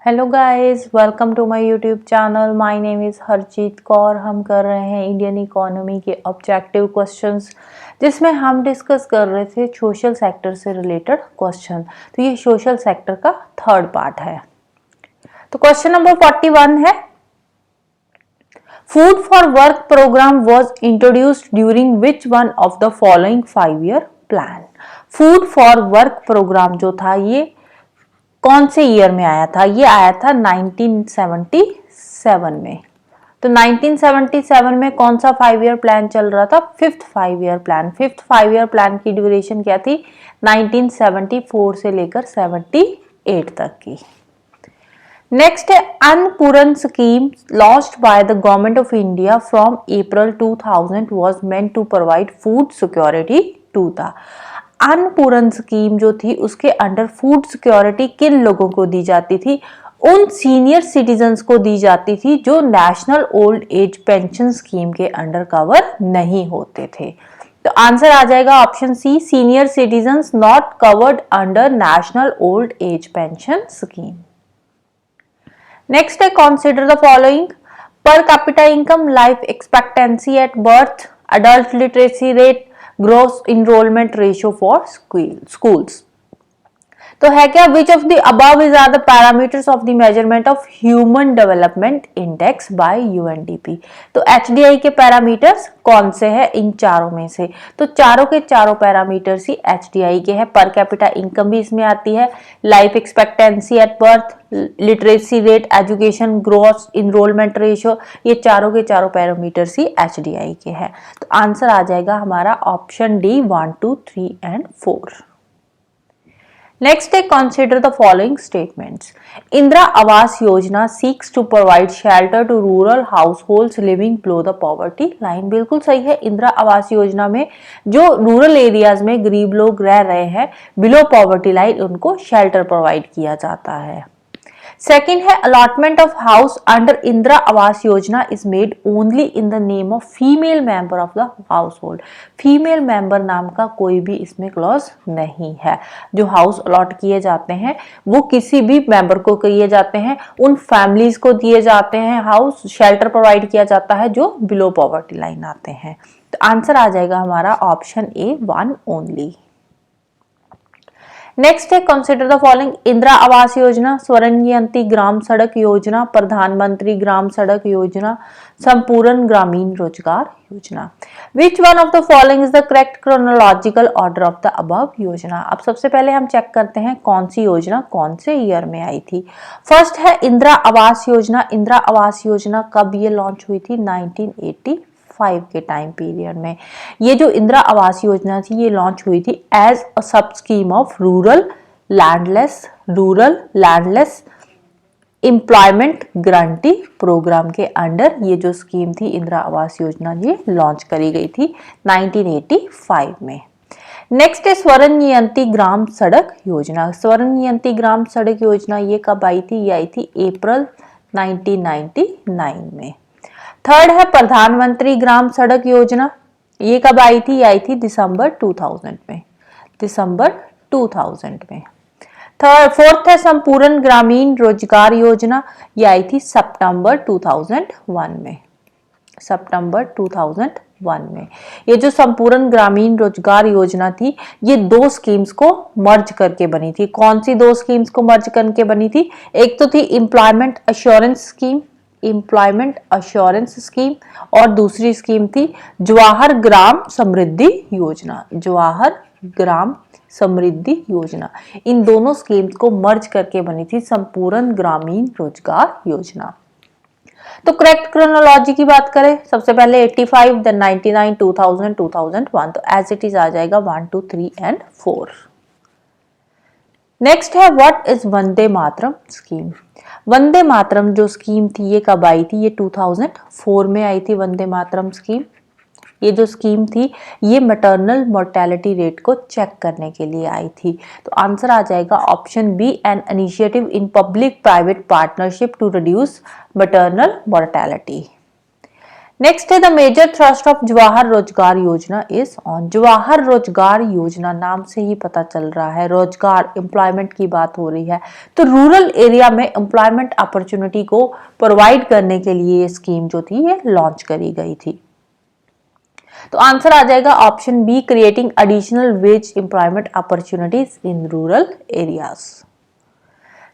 Hello guys, welcome to my YouTube channel. My name is Harjeet Kaur. हम कर रहे हैं इंडियन इकोनॉमी के ऑब्जेक्टिव क्वेश्चंस, जिसमें हम डिस्कस कर रहे थे सोशल सेक्टर से रिलेटेड क्वेश्चन। तो ये सोशल सेक्टर का थर्ड पार्ट है। तो क्वेश्चन नंबर 41 है, food for work programme was introduced during which one of the following 5 year plan. Food for work programme जो था ये कौन से ईयर में आया था? ये आया था 1977 में। तो 1977 में कौन सा 5 ईयर प्लान चल रहा था? Fifth 5 year plan. Fifth 5 year plan की ड्यूरेशन क्या थी? 1974 से लेकर 78 तक की। नेक्स्ट है, Annapurna scheme launched by the government of India from April 2000 was meant to provide food security to the. Annapurna scheme जो थी उसके अंडर फूड सिक्योरिटी किन लोगों को दी जाती थी? उन सीनियर सिटीजन्स को दी जाती थी जो national old age pension scheme के अंडर कवर नहीं होते थे। तो आंसर आ जाएगा option C, senior citizens not covered under national old age pension scheme. Next है, consider the following: per capita income, life expectancy at birth, adult literacy rate, gross enrollment ratio for schools। तो है क्या? Which of the above is are the parameters of the measurement of human development index by UNDP. तो HDI के parameters कौन से हैं इन चारों में से? तो चारों के चारों पैरामीटर्स ही एचडीआई के हैं। पर कैपिटा इनकम भी इसमें आती है, life expectancy at birth, literacy rate, education, gross enrolment ratio, ये चारों के चारों पैरामीटर्स ही एचडीआई के हैं। तो आंसर आ जाएगा हमारा ऑप्शन डी, 1, 2, 3 एंड 4। Next है, consider the following statements. Indira Awas Yojana seeks to provide shelter to rural households living below the poverty line। बिल्कुल सही है। इंदिरा आवास योजना में जो रूरल एरियाज में गरीब लोग रह रहे हैं बिलो पॉवर्टी लाइन, उनको शेल्टर प्रोवाइड किया जाता है। सेकेंड है, allotment of house under Indira Awas Yojana is made only in the name of female member of the house hold. Female member नाम का कोई भी इसमें क्लॉज नहीं है। जो हाउस अलॉट किए जाते हैं वो किसी भी मेंबर को किए जाते हैं, उन फैमिलीज को दिए जाते हैं, हाउस शेल्टर प्रोवाइड किया जाता है जो बिलो पॉवर्टी लाइन आते हैं। तो आंसर आ जाएगा हमारा ऑप्शन ए, 1 ओनली। नेक्स्ट है, consider the following: Indira Awas Yojana, स्वर्ण ग्राम सड़क योजना, प्रधानमंत्री ग्राम सड़क योजना, संपूर्ण ग्रामीण रोजगार योजना। विच one of the following is the correct chronological order of the above योजना। अब सबसे पहले हम चेक करते हैं कौन सी योजना कौन से ईयर में आई थी। फर्स्ट है इंदिरा आवास योजना। इंदिरा आवास योजना कब ये लॉन्च हुई थी? 1985 के टाइम पीरियड में। ये जो इंदिरा आवास योजना थी ये लॉन्च हुई थी as a sub scheme of rural landless employment guarantee programme के अंडर ये जो स्कीम थी इंदिरा आवास योजना ये लॉन्च करी गई थी 1985 में। नेक्स्ट है, स्वर्ण ग्राम सड़क योजना। स्वर्ण ग्राम सड़क योजना ये कब आई थी? ये आई थी अप्रैल 1999 में। थर्ड है, प्रधानमंत्री ग्राम सड़क योजना। ये कब आई थी? ये आई थी दिसंबर 2000 में। दिसंबर 2000 में। फोर्थ है, संपूर्ण ग्रामीण रोजगार योजना। ये आई थी सितंबर 2001 में। सितंबर 2001 में। ये जो संपूर्ण ग्रामीण रोजगार योजना थी ये दो स्कीम्स को मर्ज करके बनी थी। कौन सी दो स्कीम्स को मर्ज करके बनी थी? एक तो थी एम्प्लॉयमेंट अश्योरेंस स्कीम और दूसरी स्कीम थी जवाहर ग्राम समृद्धि योजना। जवाहर ग्राम समृद्धि योजना, इन दोनों स्कीम्स को मर्ज करके बनी थी संपूर्ण ग्रामीण रोजगार योजना। तो करेक्ट क्रोनोलॉजी की बात करें, सबसे पहले 85, देन 99, 2000, 2001। तो एज इट इज आ जाएगा 1, 2, 3 एंड 4। नेक्स्ट है, what is Vande Mataram scheme. Vande Mataram जो स्कीम थी ये कब आई थी? ये 2004 में आई थी वंदे मातरम स्कीम। ये जो स्कीम थी ये मैटरनल मोर्टेलिटी रेट को चेक करने के लिए आई थी। तो आंसर आ जाएगा option B, an initiative in public private partnership to reduce maternal mortality. Next है the major thrust of Jawahar Rozgar Yojana is on. Jawahar Rozgar योजना नाम से ही पता चल रहा है रोजगार एम्प्लॉयमेंट की बात हो रही है, तो रूरल एरिया में एम्प्लॉयमेंट अपॉर्चुनिटी को प्रोवाइड करने के लिए ये स्कीम जो थी ये लॉन्च करी गई थी। तो आंसर आ जाएगा option B, creating additional wage employment opportunities in rural areas.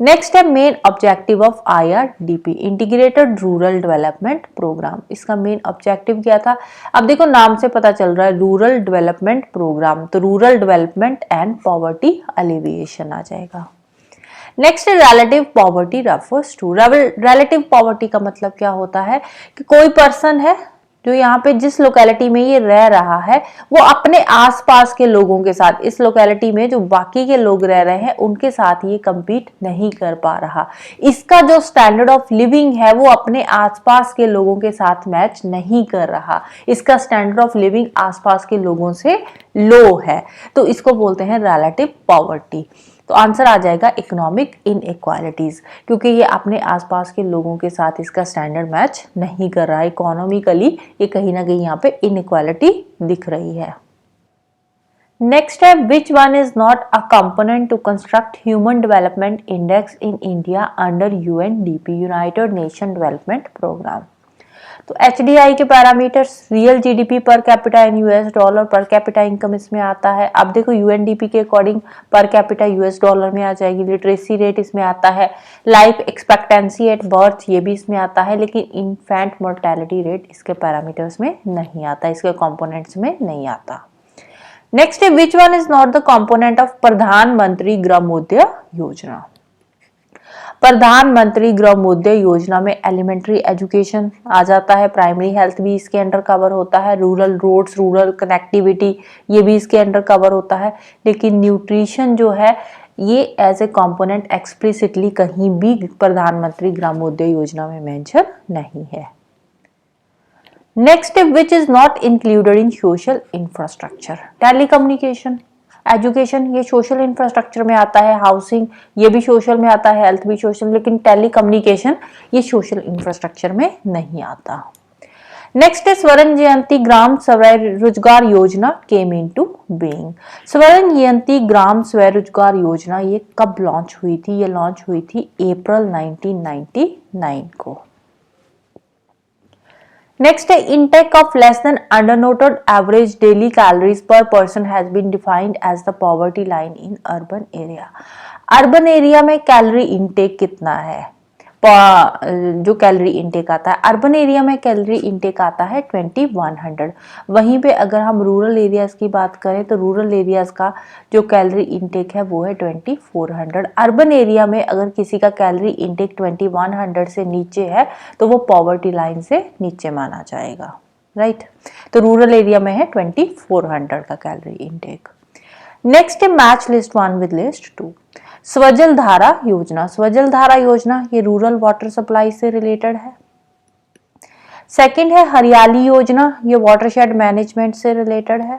Next है main objective of IRDP, integrated rural development programme. इसका मेन ऑब्जेक्टिव क्या था? अब देखो नाम से पता चल रहा है रूरल डेवलपमेंट प्रोग्राम, तो rural development and poverty alleviation आ जाएगा। नेक्स्ट है relative poverty refers to. Relative poverty का मतलब क्या होता है कि कोई पर्सन है जो यहाँ पे जिस लोकेलिटी में ये रह रहा है वो अपने आसपास के लोगों के साथ, इस लोकेलिटी में जो बाकी के लोग रह रहे हैं उनके साथ ये compete नहीं कर पा रहा। इसका जो स्टैंडर्ड ऑफ लिविंग है वो अपने आसपास के लोगों के साथ मैच नहीं कर रहा। इसका स्टैंडर्ड ऑफ लिविंग आसपास के लोगों से लो है, तो इसको बोलते हैं रिलेटिव पॉवर्टी। तो आंसर आ जाएगा इकोनॉमिक इनइक्वालिटीज, क्योंकि ये अपने आसपास के लोगों के साथ इसका स्टैंडर्ड मैच नहीं कर रहा है। इकोनॉमिकली ये कहीं ना कहीं यहाँ पे इनइक्वालिटी दिख रही है। नेक्स्ट है which one is not a component to construct human development index in India under UNDP, United Nation Development programme. तो HDI के parameters real GDP per capita in $, per capita income इसमें आता है। अब देखो UNDP के according per capita $, में आ जाएगी। लिटरेसी रेट इसमें आता है, लाइफ एक्सपेक्टेंसी एट बर्थ ये भी इसमें आता है, लेकिन इन्फेंट मोर्टेलिटी रेट इसके पैरामीटर्स में नहीं आता, इसके कंपोनेंट्स में नहीं आता। नेक्स्ट है which one is not the component of प्रधानमंत्री ग्रामोदय योजना। प्रधानमंत्री ग्रामोदय योजना में एलिमेंट्री एजुकेशन आ जाता है, प्राइमरी हेल्थ भी इसके अंडर कवर होता है, रूरल रोड्स, रूरल कनेक्टिविटी ये भी इसके अंडर कवर होता है, लेकिन न्यूट्रिशन जो है ये एज ए कंपोनेंट एक्सप्लिसिटली कहीं भी प्रधानमंत्री ग्रामोदय योजना में मेंशन नहीं है। Next which is not included in social infrastructure. Telecommunication, education ये सोशल इंफ्रास्ट्रक्चर में आता है, हाउसिंग ये भी सोशल में आता है, हेल्थ भी सोशल, लेकिन टेलीकम्युनिकेशन ये सोशल इंफ्रास्ट्रक्चर में नहीं आता। नेक्स्ट है स्वर्ण जयंती ग्राम स्वरोजगार योजना केम इनटू बीइंग। स्वर्ण जयंती ग्राम स्वरोजगार योजना ये कब लॉन्च हुई थी? ये लॉन्च हुई थी अप्रैल 1999 को। Next, intake of less than undernoted average daily calories per person has been defined as the poverty line in urban area. Urban area में कैलोरी इनटेक कितना है? जो कैलोरी इनटेक आता है अर्बन एरिया में, कैलोरी इनटेक आता है 2100। वहीं पे अगर हम रूरल एरियाज की बात करें तो रूरल एरियाज का जो कैलोरी इनटेक है वो है 2400। अर्बन एरिया में अगर किसी का कैलोरी इनटेक 2100 से नीचे है तो वो पॉवर्टी लाइन से नीचे माना जाएगा, राइट। तो रूरल एरिया में है 2400 का कैलोरी इनटेक। नेक्स्ट है match list 1 with list 2। Swajal धारा योजना, स्वजल धारा योजना ये रूरल वाटर सप्लाई से रिलेटेड है। सेकंड है हरियाली योजना, ये वाटरशेड मैनेजमेंट से रिलेटेड है।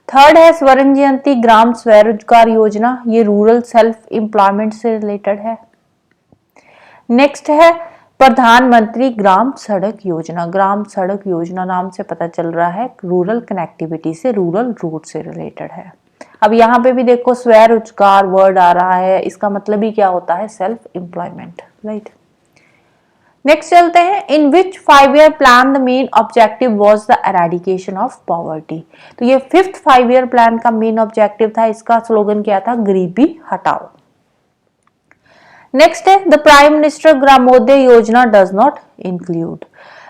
थर्ड है स्वर्ण जयंती ग्राम स्वरोजगार योजना, ये रूरल सेल्फ एम्प्लॉयमेंट से रिलेटेड है। नेक्स्ट है प्रधानमंत्री ग्राम सड़क योजना। ग्राम सड़क योजना नाम से पता चल रहा है रूरल कनेक्टिविटी से, रूरल रोड से रिलेटेड है। अब यहाँ पे भी देखो स्वरोजगार वर्ड आ रहा है, इसका मतलब ही क्या होता है? Self employment, right. नेक्स्ट चलते हैं, इन विच 5-year plan the main objective was the eradication of poverty. तो ये 5th 5-year प्लान का मेन ऑब्जेक्टिव था, इसका स्लोगन क्या था? गरीबी हटाओ। नेक्स्ट है द प्राइम मिनिस्टर ग्रामोदय योजना डज नॉट इंक्लूड।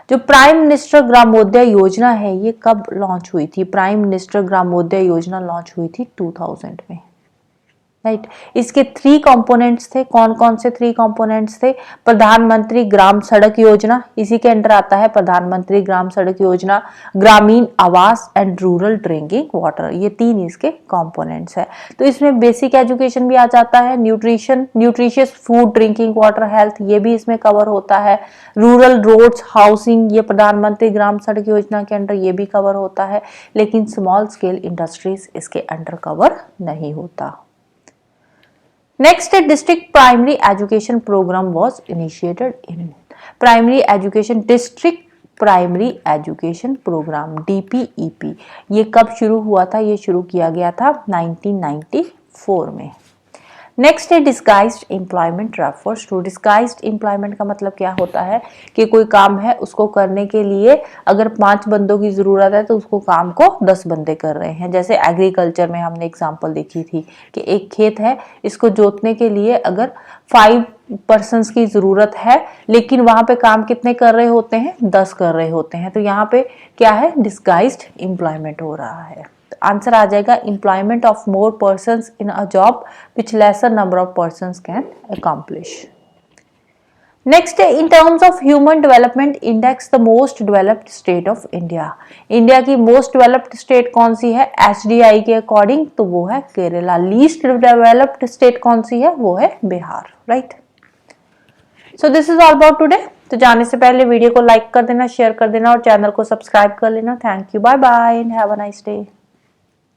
जो प्राइम मिनिस्टर ग्रामोदय योजना है ये कब लॉन्च हुई थी? प्राइम मिनिस्टर ग्रामोदय योजना लॉन्च हुई थी 2000 में, राइट। इसके 3 कंपोनेंट्स थे। कौन कौन से 3 कंपोनेंट्स थे? प्रधानमंत्री ग्राम सड़क योजना, इसी के अंडर आता है प्रधानमंत्री ग्राम सड़क योजना, Gramin Awas and rural drinking water, ये 3 इसके कंपोनेंट्स है। तो इसमें बेसिक एजुकेशन भी आ जाता है, nutrition, nutritious food, drinking water, health ये भी इसमें कवर होता है, रूरल रोड्स, हाउसिंग ये प्रधानमंत्री ग्राम सड़क योजना के अंडर ये भी कवर होता है, लेकिन स्मॉल स्केल इंडस्ट्रीज इसके अंडर कवर नहीं होता। नेक्स्ट है district primary education programme was initiated in. Primary education district primary education programme, DPEP। ये कब शुरू हुआ था? ये शुरू किया गया था 1994 में। नेक्स्ट है disguised employment refers to. Disguised employment का मतलब क्या होता है कि कोई काम है, उसको करने के लिए अगर 5 बंदों की ज़रूरत है तो उसको काम को 10 बंदे कर रहे हैं। जैसे एग्रीकल्चर में हमने एग्जांपल देखी थी कि एक खेत है, इसको जोतने के लिए अगर 5 पर्सन्स की ज़रूरत है, लेकिन वहाँ पे काम कितने कर रहे होते हैं? 10 कर रहे होते हैं। तो यहाँ पे क्या है? डिस्गाइज्ड एम्प्लॉयमेंट हो रहा है। आंसर आ जाएगा employment of more persons in a job which lesser number of persons can accomplish. Next है in terms of human development index the most developed state of India. India की most developed state कौन सी है? HDI के according तो वो है Kerala. Least developed state कौन सी है? वो है Bihar, right. So this is all about today. तो जाने से पहले वीडियो को लाइक कर देना, शेयर कर देना और चैनल को सब्सक्राइब कर लेना। Thank you, bye bye and have a nice day.